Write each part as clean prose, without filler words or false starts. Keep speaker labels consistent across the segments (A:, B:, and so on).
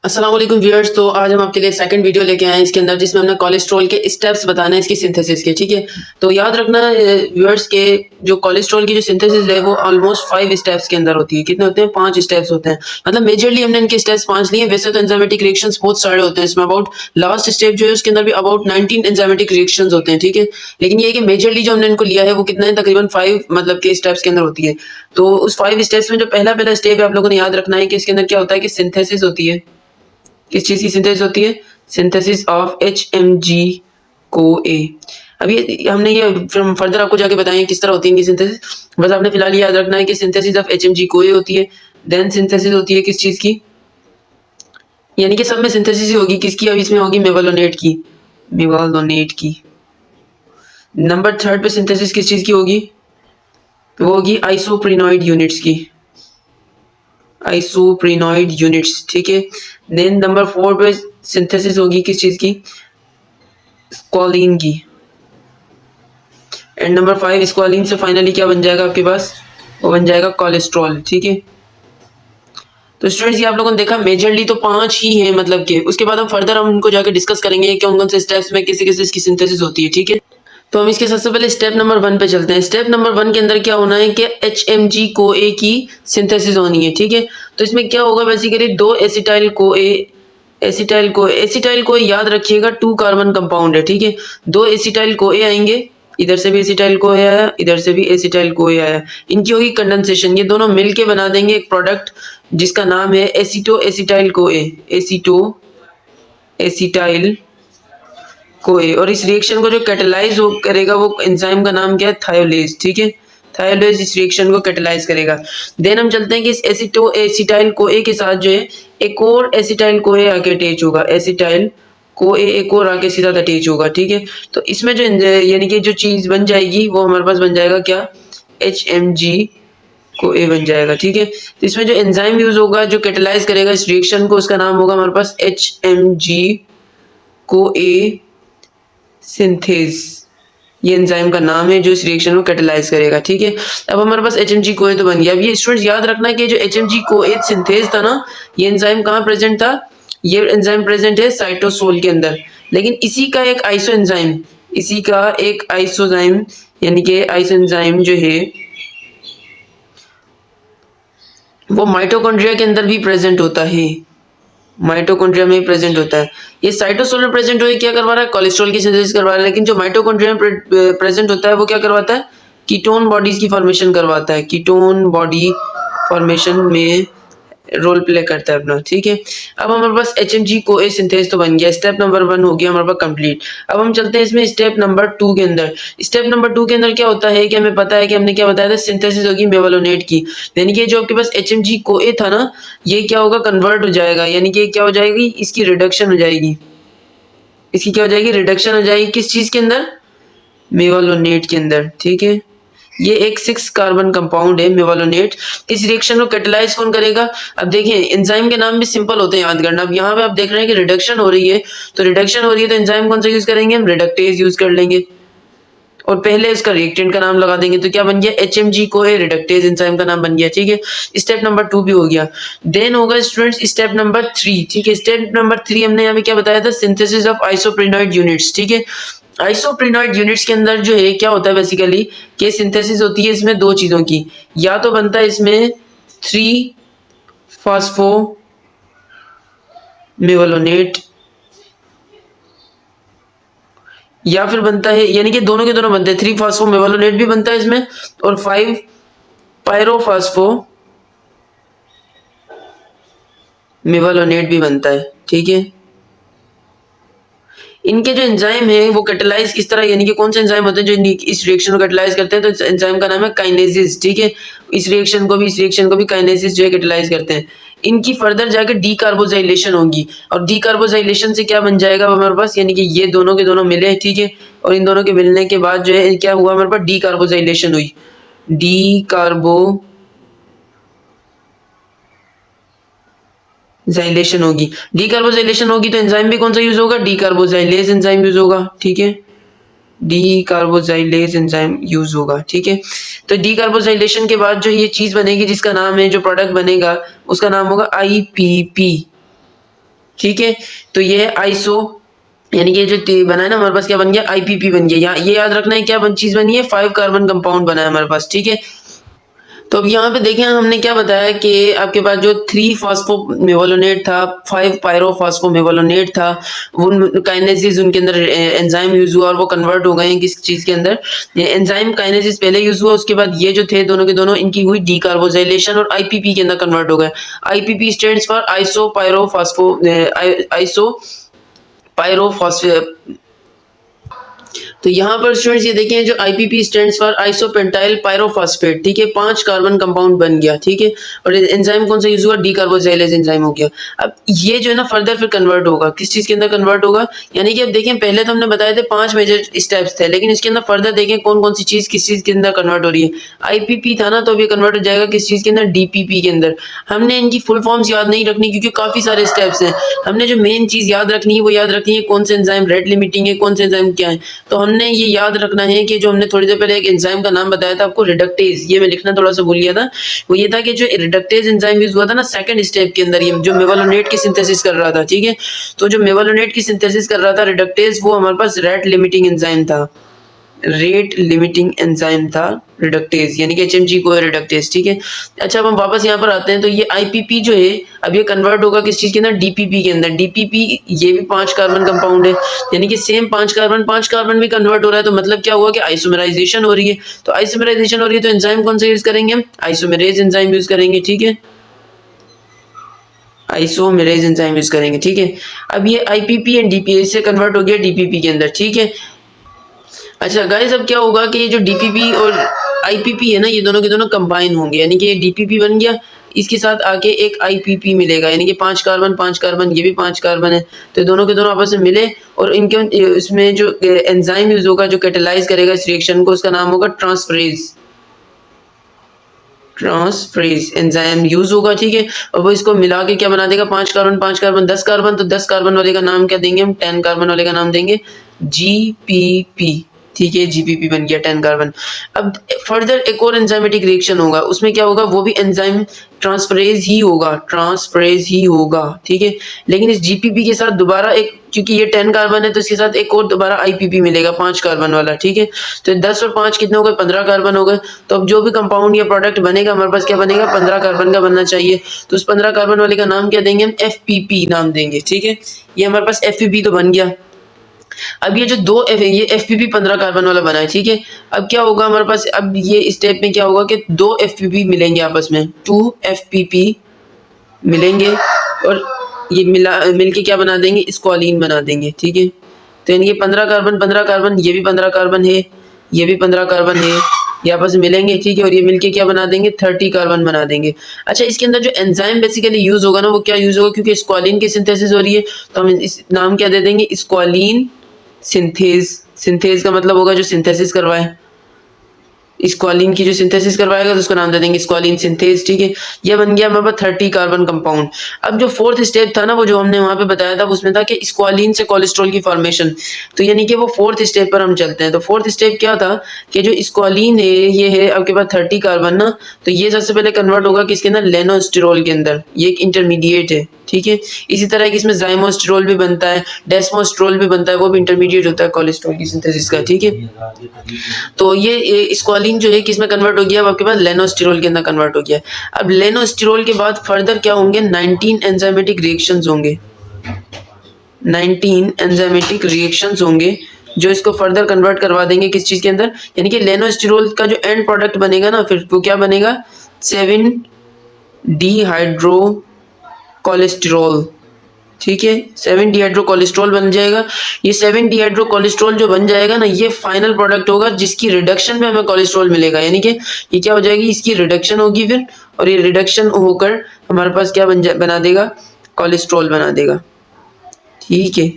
A: अस्सलाम वालेकुम व्यूअर्स। तो आज हम आपके लिए सेकंड वीडियो लेके आए हैं इसके अंदर, जिसमें हमने कोलेस्ट्रॉल के स्टेप्स बताना है इसकी सिंथेसिस के। ठीक है, तो याद रखना व्यूअर्स के जो कोलेस्ट्रॉल की जो सिंथेसिस है वो ऑलमोस्ट 5 स्टेप्स के अंदर होती है। कितने होते हैं? 5 स्टेप्स होते हैं। मतलब मेजरली हमने इनके स्टेप्स 5 लिए। वैसे तो एंजाइमेटिक रिएक्शंस बहुत सारे होते हैं इसमें, अबाउट लास्ट स्टेप जो है उसके अंदर भी अबाउट 19 एंजाइमेटिक रिएक्शंस होते हैं। ठीक है, लेकिन ये है कि मेजरली जो हमने इनको लिया है वो कितना है, तकरीबन 5 मतलब के स्टेप्स के अंदर होती है। तो उस 5 स्टेप्स में जो पहला स्टेप है आप लोगों ने याद रखना है कि इसके अंदर क्या होता है कि सिंथेसिस होती है। किस चीज की सिंथेसिस होती है? सिंथेसिस ऑफ HMG को ए। अब ये हमने ये फर्दर आपको जाके बताएंगे किस तरह होती है इनकी सिंथेसिस। बस आपने फिलहाल याद रखना है कि सिंथेसिस ऑफ HMG को ए होती है। देन सिंथेसिस होती है किस चीज की? यानी कि सब में सिंथेसिस ही होगी। किसकी? अब इसमें होगी मेवालोनेट की। मेवालोनेट की। नंबर 3 पे सिंथेसिस किस चीज की होगी? वो होगी आइसोप्रिनॉइड यूनिट्स की। आइसोप्रिनॉइड यूनिट्स। ठीक है, देन नंबर 4 पे सिंथेसिस होगी किस चीज की? स्क्वालिन की। एंड नंबर 5 स्क्वालिन से फाइनली क्या बन जाएगा आपके पास? वो बन जाएगा कोलेस्ट्रॉल। ठीक है, तो स्टूडेंट्स ये आप लोगों ने देखा मेजरली तो 5 ही है, मतलब के उसके बाद हम फर्दर हम उनको जाके डिस्कस करेंगे कि कौन से स्टेप्स में किसी किसी इसकी सिंथेसिस होती है। ठीक है, तो हम इसके सबसे पहले स्टेप नंबर 1 पे चलते हैं। स्टेप नंबर 1 के अंदर क्या होना है कि HMG को ए की सिंथेसिस होनी है। ठीक है, तो इसमें क्या होगा बेसिकली 2 एसिटाइल को ए। एसिटाइल को याद रखिएगा 2 कार्बन कंपाउंड है। ठीक है, 2 एसिटाइल को ए आएंगे, इधर से भी एसिटाइल को ए आया, इधर से भी एसिटाइल को ए आया। इनकी होगी कंडेंसेशन, ये दोनों मिलके बना देंगे एक प्रोडक्ट जिसका नाम है एसीटो एसिटाइल को ए। एसीटो एसिटाइल को ए। और इस रिएक्शन को जो कैटेलाइज करेगा वो एंजाइम का नाम क्या है? थायोलेज। ठीक है, थायोलेज इस रिएक्शन को कैटेलाइज करेगा। देन हम चलते हैं कि इस एसिटो एसिटाइल को ए के साथ जो है एक और एसिटाइल को ए आके अटैच होगा। एसिटाइल को ए एक और आके सीधा अटैच होगा। ठीक है, तो इसमें जो यानी कि जो चीज बन जाएगी वो हमारे पास बन जाएगा क्या? HMG को ए बन जाएगा। ठीक है, तो इसमें जो एंजाइम यूज होगा जो कैटेलाइज करेगा इस रिएक्शन को, उसका नाम होगा हमारे पास HMG को ए सिंथेज। ये एंजाइम का नाम है जो इस रिएक्शन को कैटेलाइज करेगा। ठीक है, अब हमारे पास HMG को ए तो बन गया। अब ये स्टूडेंट्स याद रखना है कि जो HMG को ए सिंथेज था ना, ये एंजाइम कहाँ प्रेजेंट था? ये एंजाइम प्रेजेंट है साइटोसोल के अंदर। लेकिन इसी का एक आइसो एंजाइम, इसी का एक आइसोजाइम यानी कि आइसो एंजाइम जो है वो माइटोकॉन्ड्रिया के अंदर भी प्रेजेंट होता है। माइटोकॉन्ड्रिया में प्रेजेंट होता है। ये साइटोसोल में प्रेजेंट हुए क्या करवा रहा है? कोलेस्ट्रॉल की सिंथेसिस करवा रहा है। लेकिन जो माइटोकॉन्ड्रिया में प्रेजेंट होता है वो क्या करवाता है? कीटोन बॉडीज की फॉर्मेशन करवाता है। कीटोन बॉडी फॉर्मेशन में रोल प्ले करता है अपना। ठीक है, अब हमारे पास HMG को ए सिंथेस तो बन गया। स्टेप नंबर 1 हो गया हमारे पास कंप्लीट। अब हम चलते हैं इसमें स्टेप नंबर 2 के अंदर। स्टेप नंबर 2 के अंदर क्या होता है कि हमें पता है कि हमने क्या बताया था? सिंथेसिस होगी मेवालोनेट की। यानी कि जो आपके पास HMG को ए था ना, ये क्या होगा? कन्वर्ट हो जाएगा। यानी कि क्या हो जाएगी? इसकी रिडक्शन हो जाएगी। इसकी क्या हो जाएगी? रिडक्शन हो जाएगी। किस चीज के अंदर? मेवालोनेट के अंदर। ठीक है, ये एक 6 कार्बन कंपाउंड है मेवालोनेट। इस रिएक्शन को कैटेलाइज कौन करेगा? अब देखिए एंजाइम के नाम भी सिंपल होते हैं याद करना। अब यहाँ पे आप देख रहे हैं कि रिडक्शन हो रही है, तो रिडक्शन हो रही है तो एंजाइम कौन सा यूज करेंगे? हम रिडक्टेज यूज कर लेंगे और पहले इसका रिएक्टेंट का नाम लगा देंगे। तो क्या बन गया? HMG को ए रिडक्टेज एंजाइम का नाम बन गया। ठीक है, स्टेप नंबर 2 भी हो गया। देन होगा स्टूडेंट्स स्टेप नंबर 3। ठीक है, स्टेप नंबर 3 हमने यहाँ पे क्या बताया था? Synthesis of isoprenoid units. ठीक है, आइसोप्रिनॉइड यूनिट्स के अंदर जो है क्या होता है बेसिकली कि सिंथेसिस होती है इसमें 2 चीजों की। या तो बनता है इसमें 3 फास्फो मेवालोनेट, या फिर बनता है यानी कि दोनों के दोनों बनते हैं। 3 फास्फो मेवालोनेट भी बनता है इसमें और 5 पायरोफास्फो मेवालोनेट भी बनता है। ठीक है, इनके जो एंजाइम है वो कैटेलाइज किस तरह, यानी कि कौन से एंजाइम होते हैं जो इस रिएक्शन को कैटेलाइज करते हैं? तो एंजाइम का नाम है काइनेसिस। ठीक है, इस रिएक्शन को भी काइनेसिस जो है कैटेलाइज करते हैं। इनकी फर्दर जाके डीकार्बोजाइलेशन होगी और डीकार्बोजाइलेशन से क्या बन जाएगा हमारे पास? यानी कि ये दोनों के दोनों मिले। ठीक है, और इन दोनों के मिलने के बाद जो है क्या हुआ हमारे पास? डीकार्बोजाइलेशन हुई। जाइलेशन होगी। डीकार्बोजाइलेशन होगी तो एंजाइम भी कौन सा यूज होगा? डीकार्बोजाइलेज एंजाइम यूज होगा। ठीक है, डीकार्बोजाइलेज एंजाइम यूज होगा। ठीक है, तो डीकार्बोजाइलेशन के बाद जो ये चीज बनेगी जिसका नाम है, जो प्रोडक्ट बनेगा उसका नाम होगा IPP। ठीक है। तो ये है आइसो, यानी कि जो बना है ना हमारे पास, क्या बन गया, आईपीपी बन गया। यहाँ ये याद रखना है क्या चीज बनी है, 5 कार्बन कंपाउंड बना है हमारे पास, ठीक है। तो अब यहाँ पे देखें हमने क्या बताया कि आपके पास जो 3 फॉस्फोमेवलोनेट था, 5 पायरोफॉस्फोमेवलोनेट था, वो काइनेसिस उनके अंदर एंजाइम यूज हुआ और वो कन्वर्ट हो गए हैं किस चीज के अंदर, ये एंजाइम काइनेसिस पहले यूज हुआ, उसके बाद ये जो थे दोनों के दोनों इनकी हुई डीकार्बोजाइलेशन और आईपीपी के अंदर कन्वर्ट हो गए। IPP stands for iso pyrophospho iso pyrophosphate. तो यहाँ पर स्टूडेंट्स ये देखें, जो IPP stands for isopentyl pyrophosphate, ठीक है, 5 कार्बन कंपाउंड बन गया, ठीक है। और एंजाइम कौन सा यूज हुआ, डीकार्बोजाइलेज एंजाइम हो गया। अब ये जो है ना फर्दर फिर कन्वर्ट होगा किस चीज के अंदर कन्वर्ट होगा, यानी कि अब देखें पहले तो हमने बताए थे 5 मेजर स्टेप्स थे, लेकिन इसके अंदर फर्दर देखें कौन कौन सी चीज किस चीज के अंदर कन्वर्ट हो रही है। आईपीपी था ना, तो अब ये कन्वर्ट हो जाएगा किस चीज के अंदर, डीपीपी के अंदर। हमने इनकी फुल फॉर्म्स याद नहीं रखनी क्योंकि काफी सारे स्टेप्स हैं। हमने जो मेन चीज याद रखनी है वो याद रखनी है कौन से एंजाइम रेट लिमिटिंग है, कौन से एंजाइम क्या है। तो हमने ये याद रखना है कि जो हमने थोड़ी देर पहले एक एंजाइम का नाम बताया था आपको, रिडक्टेज, ये मैं लिखना थोड़ा सा भूल गया था। वो ये था कि जो रिडक्टेज एंजाइम यूज हुआ था ना सेकंड स्टेप के अंदर, ये जो मेवलोनेट की सिंथेसिस कर रहा था, ठीक है। तो जो मेवलोनेट की सिंथेसिस कर रहा था रिडक्टेज, वो हमारे पास रेट लिमिटिंग एंजाइम था, रेट लिमिटिंग एंजाइम था रिडक्टेज, यानी कि एचएमजी को है रिडक्टेज, ठीक है। अच्छा अब हम वापस यहाँ पर आते हैं, तो ये आईपीपी जो है अब ये कन्वर्ट होगा किस चीज के अंदर, डीपीपी के अंदर। डीपीपी ये भी 5 कार्बन कंपाउंड है, यानी कि सेम 5 कार्बन भी कन्वर्ट हो रहा है। तो मतलब क्या हुआ कि आइसोमराइजेशन हो रही है। तो आइसोमराइजेशन हो रही है तो एंजाइम कौन सा यूज करेंगे हम, आइसोमेरेज एंजाइम यूज करेंगे, ठीक है, आइसोमेरेज एंजाइम यूज करेंगे, ठीक है। अब ये आईपीपी एंड डीपीपी से कन्वर्ट हो गया डीपीपी के अंदर, ठीक है। अच्छा गाइस अब क्या होगा कि ये जो डीपीपी और आईपीपी है ना, ये दोनों के दोनों कंबाइन होंगे, यानी कि ये डीपीपी बन गया, इसके साथ आके एक आईपीपी मिलेगा, यानी कि 5 कार्बन, ये भी 5 कार्बन है। तो दोनों के दोनों आपस में मिले और इनके इसमें जो एंजाइम यूज होगा जो कैटेलाइज करेगा इस रिएक्शन को, उसका नाम होगा ट्रांसफरेज एंजाइम यूज होगा, ठीक है। और वो इसको मिला के क्या बना देगा, 5 कार्बन 10 कार्बन। तो 10 कार्बन वाले का नाम क्या देंगे हम, 10 कार्बन वाले का नाम देंगे जीपीपी, ठीक है, जीपीपी बन गया 10 कार्बन। अब फर्दर एक और एंजाइमेटिक रिएक्शन होगा, उसमें क्या होगा, वो भी एंजाइम ट्रांसफरेज ही होगा, ठीक है। लेकिन इस जीपीपी के साथ दोबारा एक, क्योंकि ये 10 कार्बन है तो इसके साथ एक और दोबारा आईपीपी मिलेगा 5 कार्बन वाला, ठीक है। तो 10 और 5 कितने हो गए, 15 कार्बन हो गए। तो अब जो भी कंपाउंड या प्रोडक्ट बनेगा हमारे पास क्या बनेगा, 15 कार्बन का बनना चाहिए। तो उस 15 कार्बन वाले का नाम क्या देंगे हम, एफपीपी नाम देंगे, ठीक है। ये हमारे पास एफपीपी तो बन गया। अब ये जो ये एफपीपी 15 कार्बन वाला बना है, ठीक है। अब क्या होगा हमारे पास, अब ये स्टेप में क्या होगा कि 2 एफपीपी मिलेंगे आपस में, 2 एफपीपी मिलेंगे और ये मिलके क्या बना देंगे, स्क्वालिन बना देंगे, ठीक है। तो यानी कि 15 कार्बन, ये भी 15 कार्बन है, ये भी 15 कार्बन है, ये आपस में मिलेंगे, ठीक है। और ये मिलके क्या बना देंगे, 30 कार्बन बना देंगे। अच्छा इसके अंदर जो एंजाइम बेसिकली यूज होगा ना, वो क्या यूज होगा, क्योंकि स्क्वालिन की सिंथेसिस हो रही है तो हम इस नाम क्या दे देंगे, स्क्वालिन सिंथेज का मतलब होगा जो सिंथेसिस करवाए, स्क्वालिन की जो सिंथेसिस करवाएगा तो उसका नाम दे देंगे स्क्वालिन सिंथेज, ठीक है। ये बन गया हमारे पास 30 कार्बन कंपाउंड। अब जो फोर्थ स्टेप था ना, वो जो हमने वहां पे बताया था, उसमें था कि स्क्वालिन से कोलेस्ट्रॉल की फॉर्मेशन। तो यानी कि वो फोर्थ स्टेप पर हम चलते हैं। तो फोर्थ स्टेप क्या था कि जो स्क्वालिन है ये है आपके पास 30 कार्बन ना, तो ये सबसे पहले कन्वर्ट होगा किसके अंदर, लेनोस्टिरोल के अंदर, ये एक इंटरमीडिएट है, ठीक है। इसी तरह कि इसमें जाइमोस्टिरोल भी बनता है, डेस्मोस्टिरोल भी बनता है, वो भी इंटरमीडिएट होता है कोलेस्ट्रॉल की सिंथेसिस का, ठीक है। तो ये स्क्वालिन जो है किसमें कन्वर्ट हो गया, अब आपके पास लेनोस्टिरोल के अंदर कन्वर्ट हो गया। अब लेनोस्टिरोल के बाद फर्दर क्या होंगे, 19 एंजाइमेटिक रिएक्शंस होंगे, 19 एंजाइमेटिक रिएक्शंस होंगे जो इसको फर्दर कन्वर्ट करवा देंगे किस चीज के अंदर, यानी कि लेनोस्टिरोल का जो एंड प्रोडक्ट बनेगा ना, फिर वो क्या बनेगा, 7 डिहाइड्रो कोलेस्ट्रॉल, ठीक है, 7 डिहाइड्रो कोलेस्ट्रॉल बन जाएगा। ये 7 डिहाइड्रो कोलेस्ट्रॉल जो बन जाएगा ना, ये फाइनल प्रोडक्ट होगा जिसकी रिडक्शन में हमें कोलेस्ट्रॉल मिलेगा, यानी कि ये क्या हो जाएगी, इसकी रिडक्शन होगी फिर, और ये रिडक्शन होकर हमारे पास क्या बना देगा, कोलेस्ट्रॉल बना देगा, ठीक है।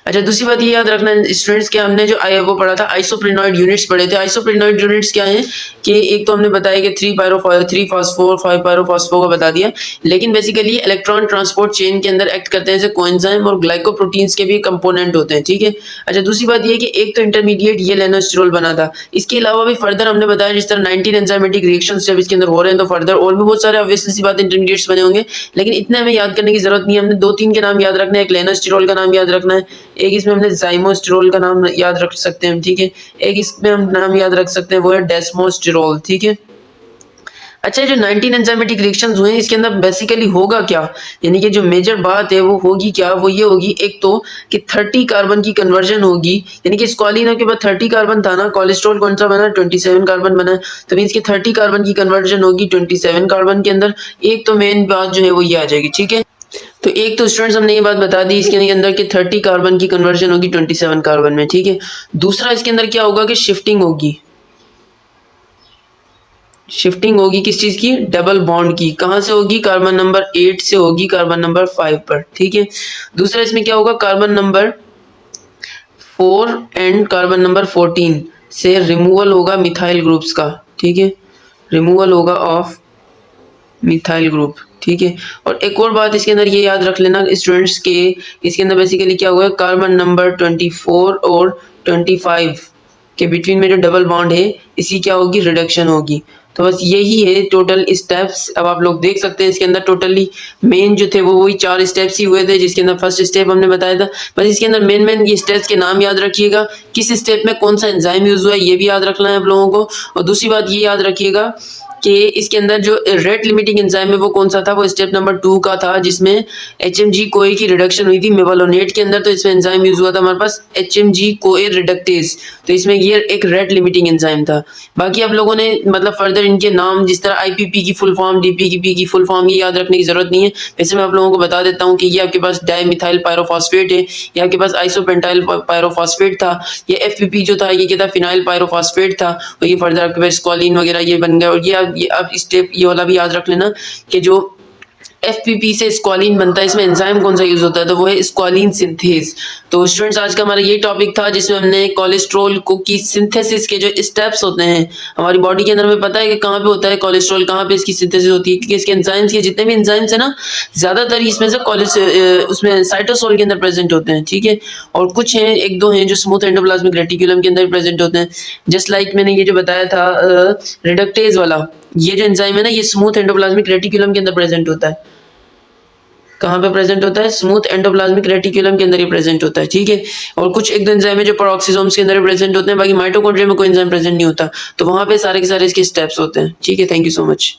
A: अच्छा, दूसरी बात ये याद रखना स्टूडेंट्स कि हमने जो वो पढ़ा था आइसोप्रेनॉइड यूनिट्स पढ़े थे। आइसोप्रेनॉइड यूनिट्स क्या हैं कि एक तो हमने बताया कि 3 फास्फोर 5 पायरोफॉस्फो का बता दिया, लेकिन बेसिकली इलेक्ट्रॉन ट्रांसपोर्ट चेन के अंदर एक्ट करते हैं जैसे कोएंजाइम और ग्लाइकोप्रोटीन्स के भी कंपोनेंट होते हैं, ठीक है। अच्छा, दूसरी बात ये कि एक तो इंटरमीडिएट ये लेनोस्टिरोल बना था, इसके अलावा भी फर्दर हमने बताया जिस तरह 19 एंजाइमेटिक रिएक्शंस जब इसके अंदर हो रहे हैं तो फर्दर और भी बहुत सारे ऑब्वियसली सी बात इंटरमीडिएट्स बने होंगे, लेकिन इतना हमें याद करने की जरूरत नहीं है। हमने 2-3 के नाम याद रखना है, एक लेनोस्टिरोल का नाम याद रखना है, एक इसमें हमने ज़ाइमोस्टिरोल का नाम याद रख सकते हैं, ठीक है। एक इसमें हम नाम याद रख सकते हैं वो है डेस्मोस्टिरोल, ठीक है। अच्छा, जो 19 एंजाइमेटिक रिएक्शंस हुए हैं इसके अंदर बेसिकली होगा क्या, यानी कि जो मेजर बात है वो होगी क्या, वो ये होगी एक तो कि 30 कार्बन की कन्वर्जन होगी, यानी कि स्क्वालिन के बाद 30 कार्बन था ना, कोलेस्ट्रॉल कौन सा बना, 27 कार्बन बना, तो मींस कि 30 कार्बन की कन्वर्जन होगी 27 कार्बन के अंदर। एक तो मेन बात जो है वो ये आ जाएगी, ठीक है। तो एक तो स्टूडेंट्स हमने ये बात बता दी इसके अंदर कि 30 कार्बन की कन्वर्जन होगी 27 कार्बन में, ठीक है। दूसरा इसके अंदर क्या होगा कि शिफ्टिंग होगी, शिफ्टिंग होगी किस चीज की, डबल बॉन्ड की। कहां से होगी, कार्बन नंबर 8 से होगी कार्बन नंबर 5 पर, ठीक है। दूसरा इसमें क्या होगा, carbon number 4 and carbon number 14 से रिमूवल होगा मिथाइल ग्रुप्स का, ठीक है, रिमूवल होगा ऑफ मिथाइल ग्रुप, ठीक है। और एक और बात इसके अंदर ये याद रख लेना स्टूडेंट्स के इसके अंदर बेसिकली क्या होगा, कार्बन नंबर 24 और 25 के बिटवीन में जो डबल बॉन्ड है इसी क्या होगी, रिडक्शन होगी। तो बस यही है टोटल स्टेप्स। अब आप लोग देख सकते हैं इसके अंदर टोटली मेन जो थे वो वही 4 स्टेप्स ही हुए थे, जिसके अंदर फर्स्ट स्टेप हमने बताया था। बस इसके अंदर मेन ये स्टेप्स के नाम याद रखिएगा, किस स्टेप में कौन सा एंजाइम यूज हुआ है ये भी याद रखना है आप लोगों को। और दूसरी बात ये याद रखिएगा कि इसके अंदर जो रेट लिमिटिंग एंजाइम है वो कौन सा था, वो स्टेप नंबर 2 का था जिसमें HMG कोए की रिडक्शन हुई थी मेवालोनेट के अंदर। तो इसमें एंजाइम यूज हुआ था हमारे पास HMG कोए रिडक्टेज, तो इसमें ये एक रेट लिमिटिंग एंजाइम था। बाकी आप लोगों ने मतलब फर्दर इनके नाम जिस तरह IPP की फुल फॉर्म, DPP की फुल फॉर्म ये याद रखने की जरूरत नहीं है। वैसे मैं आप लोगों को बता देता हूँ कि ये आपके पास डाइमिथाइल पायरोफॉस्फेट है, ये आपके पास आइसोपेंटाइल पायरोफॉस्फेट था, ये FPP जो था ये क्या था, फिनाइल पायरोफॉस्फेट था, और ये फर्दर आपके पास स्क्वालिन वगैरह ये बन गया। और ये आप स्टेप ये वाला भी याद रख लेना कि जो FPP से स्क्वालिन बनता है, इसमें एंजाइम कौन सा यूज होता है, तो वो है स्क्वालिन सिंथेज। तो स्टूडेंट्स आज का हमारा ये टॉपिक था जिसमें हमने कोलेस्ट्रॉल को की सिंथेसिस के जो स्टेप्स होते हैं हमारी बॉडी के अंदर, में पता है कि कहाँ पे होता है कोलेस्ट्रॉल, कहाँ पे इसकी सिंथेसिस होती है, क्योंकि इसके एंजाइम्स के जितने भी एंजाइम्स है ना ज्यादातर इसमें से उसमें साइटोसोल के अंदर प्रेजेंट होते हैं, ठीक है। और कुछ हैं, एक दो हैं जो स्मूथ एंडोप्लाज्मिक रेटिकुलम के अंदर प्रेजेंट होते हैं। जस्ट लाइक मैंने ये जो बताया था रिडक्टेज वाला, ये जो एंजाइम है ना ये स्मूथ एंडोप्लाज्मिक रेटिकुलम के अंदर प्रेजेंट होता है। कहाँ पे प्रेजेंट होता है, स्मूथ एंडोप्लाज्मिक रेटिकुलम के अंदर ही प्रेजेंट होता है, ठीक है। और कुछ एक दो एंजाइम है जो पेरोक्सिसोम्स के अंदर प्रेजेंट होते हैं, बाकी माइटोकॉन्ड्रिया में कोई एंजाइम प्रेजेंट नहीं होता। तो वहां पे सारे के सारे इसके स्टेप्स होते हैं, ठीक है। Thank you so much.